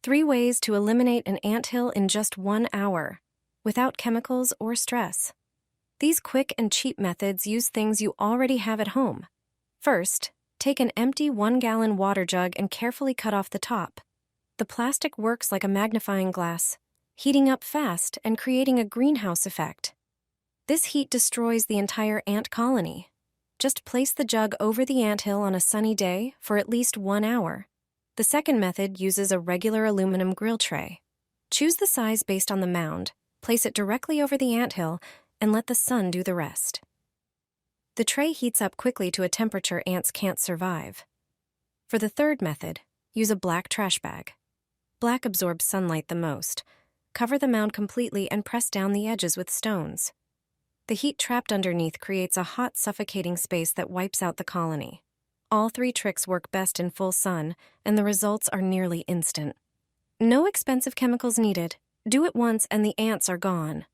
3 ways to eliminate an anthill in just 1 hour, without chemicals or stress. These quick and cheap methods use things you already have at home. First, take an empty 1-gallon water jug and carefully cut off the top. The plastic works like a magnifying glass, heating up fast and creating a greenhouse effect. This heat destroys the entire ant colony. Just place the jug over the anthill on a sunny day for at least 1 hour. The second method uses a regular aluminum grill tray. Choose the size based on the mound, place it directly over the anthill, and let the sun do the rest. The tray heats up quickly to a temperature ants can't survive. For the third method, use a black trash bag. Black absorbs sunlight the most. Cover the mound completely and press down the edges with stones. The heat trapped underneath creates a hot, suffocating space that wipes out the colony. All 3 tricks work best in full sun, and the results are nearly instant. No expensive chemicals needed. Do it once and the ants are gone.